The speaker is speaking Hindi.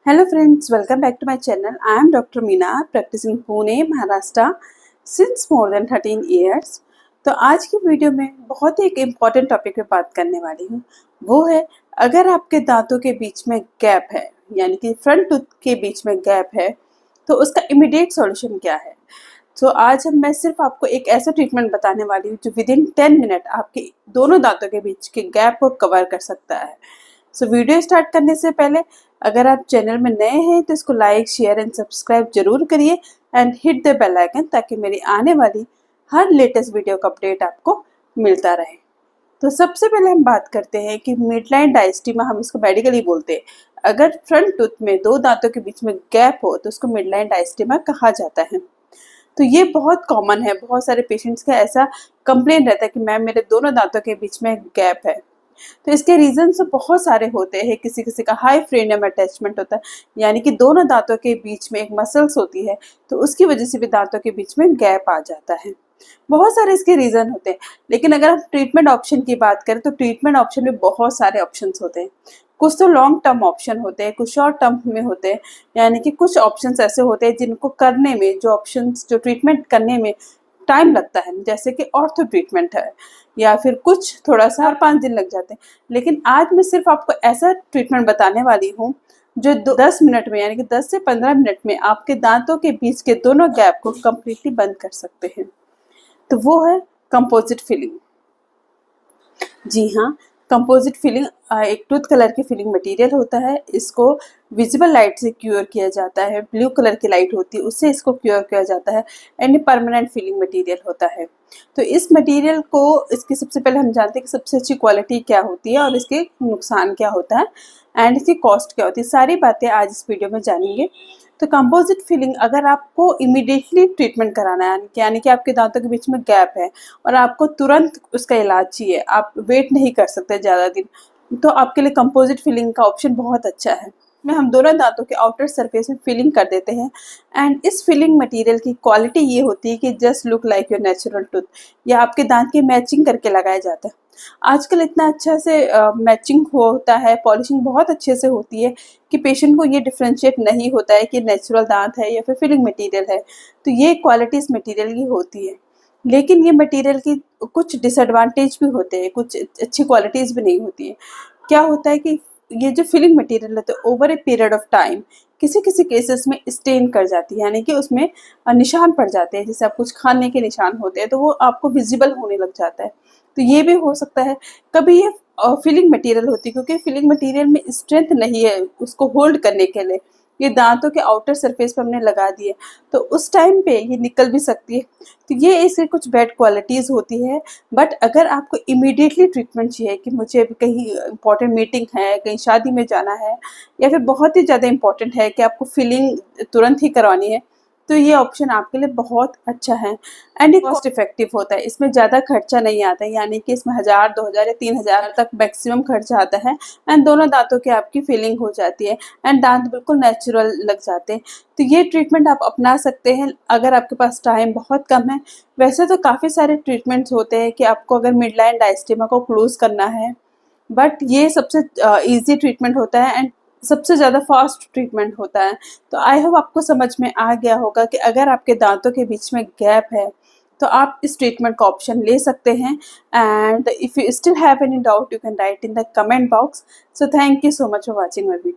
Hello friends, welcome back to my channel. I am Dr. Meena, practicing Pune, Maharashtra since more than 13 years. तो आज की वीडियो में बहुत ही एक इम्पॉर्टेंट टॉपिक पे बात करने वाली हूँ। वो है अगर आपके दांतों के बीच में गैप है, यानी कि फ्रंट टूथ के बीच में गैप है, तो उसका इमीडिएट सॉल्यूशन क्या है। तो आज मैं सिर्फ आपको एक ऐसा ट्रीटमेंट बताने वाली हूँ जो विद इन 10 मिनट आपके दोनों दांतों के बीच के गैप को कवर कर सकता है। सो वीडियो स्टार्ट करने से पहले अगर आप चैनल में नए हैं तो इसको लाइक शेयर एंड सब्सक्राइब जरूर करिए and hit the bell icon ताकि मेरी आने वाली हर लेटेस्ट वीडियो का अपडेट आपको मिलता रहे। तो सबसे पहले हम बात करते हैं कि मिडलाइन डायस्टीमा, हम इसको मेडिकली बोलते हैं। अगर फ्रंट टूथ में दो दांतों के बीच में गैप हो तो उसको मिडलाइन डायस्टीमा कहा जाता है। तो ये बहुत कॉमन है, बहुत सारे पेशेंट्स का ऐसा कंप्लेन रहता है कि मैम मेरे दोनों दांतों के बीच में गैप है। तो इसके रीजन तो बहुत सारे होते हैं। किसी किसी का हाई फ्रेनियम अटैचमेंट होता है, यानी कि दोनों दांतों के बीच में एक मसल्स होती है, तो उसकी वजह से भी दांतों के बीच में गैप आ जाता है। बहुत सारे इसके रीजन होते हैं। लेकिन अगर हम ट्रीटमेंट ऑप्शन की बात करें तो ट्रीटमेंट ऑप्शन में बहुत सारे ऑप्शंस होते हैं। कुछ तो लॉन्ग टर्म ऑप्शन होते हैं, कुछ शॉर्ट टर्म में होते हैं, यानी कि कुछ ऑप्शंस ऐसे होते हैं जिनको करने में, जो ट्रीटमेंट करने में टाइम लगता है, जैसे कि ऑर्थो ट्रीटमेंट है, या फिर कुछ थोड़ा सा 4-5 दिन लग जाते हैं। लेकिन आज मैं सिर्फ आपको ऐसा ट्रीटमेंट बताने वाली हूँ जो 10 मिनट में, यानी कि 10 से 15 मिनट में आपके दांतों के बीच के दोनों गैप को कम्प्लीटली बंद कर सकते हैं। तो वो है कंपोजिट फिलिंग। जी हाँ, कंपोजिट फिलिंग एक टूथ कलर की फिलिंग मटेरियल होता है। इसको विजिबल लाइट से क्योर किया जाता है। ब्लू कलर की लाइट होती है, उससे इसको क्योर किया जाता है एंड परमानेंट फिलिंग मटेरियल होता है। तो इस मटेरियल को, इसकी सबसे पहले हम जानते हैं कि सबसे अच्छी क्वालिटी क्या होती है और इसके नुकसान क्या होता है एंड इसकी कॉस्ट क्या होती है। सारी बातें आज इस वीडियो में जानेंगे। तो कंपोजिट फिलिंग अगर आपको इमीडिएटली ट्रीटमेंट कराना है, यानी कि आपके दांतों के बीच में गैप है और आपको तुरंत उसका इलाज चाहिए, आप वेट नहीं कर सकते ज़्यादा दिन, तो आपके लिए कंपोजिट फिलिंग का ऑप्शन बहुत अच्छा है। में हम दोनों दांतों के आउटर सरफेस में फिलिंग कर देते हैं एंड इस फिलिंग मटेरियल की क्वालिटी ये होती है कि just look like your natural tooth, या आपके दांत की मैचिंग करके लगाया जाता है। आजकल इतना अच्छा से मैचिंग होता है, पॉलिशिंग बहुत अच्छे से होती है कि पेशेंट को ये डिफ्रेंशिएट नहीं होता है कि नेचुरल दांत है या फिर फिलिंग मटेरियल है। तो ये क्वालिटी इस मटेरियल की होती है। लेकिन ये मटेरियल की कुछ डिसएडवांटेज भी होते हैं, कुछ अच्छी क्वालिटीज़ भी नहीं होती है। क्या होता है कि ये जो फिलिंग मटेरियल है तो over a period of time किसी किसी केसेस में स्टेन कर जाती है, यानी कि उसमें निशान पड़ जाते हैं। जैसे आप कुछ खाने के निशान होते हैं तो वो आपको विजिबल होने लग जाता है। तो ये भी हो सकता है। कभी ये फिलिंग मटेरियल होती है, क्योंकि फिलिंग मटेरियल में स्ट्रेंथ नहीं है उसको होल्ड करने के लिए, ये दांतों के आउटर सरफेस पे हमने लगा दिए, तो उस टाइम पे ये निकल भी सकती है। तो ये इसकी कुछ बैड क्वालिटीज़ होती है। बट अगर आपको इमीडिएटली ट्रीटमेंट चाहिए कि मुझे अभी कहीं इंपॉर्टेंट मीटिंग है, कहीं शादी में जाना है, या फिर बहुत ही ज़्यादा इंपॉर्टेंट है कि आपको फिलिंग तुरंत ही करवानी है, तो ये ऑप्शन आपके लिए बहुत अच्छा है एंड ये कॉस्ट इफेक्टिव होता है। इसमें ज़्यादा खर्चा नहीं आता है, यानी कि इसमें 1000, 2000 या 3000 तक मैक्सिमम खर्चा आता है एंड दोनों दांतों की आपकी फिलिंग हो जाती है एंड दांत बिल्कुल नेचुरल लग जाते हैं। तो ये ट्रीटमेंट आप अपना सकते हैं अगर आपके पास टाइम बहुत कम है। वैसे तो काफ़ी सारे ट्रीटमेंट्स होते हैं कि आपको अगर मिडलाइन डायस्टेमा को क्लोज करना है, बट ये सबसे ईजी ट्रीटमेंट होता है एंड सबसे ज़्यादा फास्ट ट्रीटमेंट होता है। तो आई होप आपको समझ में आ गया होगा कि अगर आपके दांतों के बीच में गैप है तो आप इस ट्रीटमेंट का ऑप्शन ले सकते हैं। And if you still have any doubt you can write in the comment box. So thank you so much for watching my video.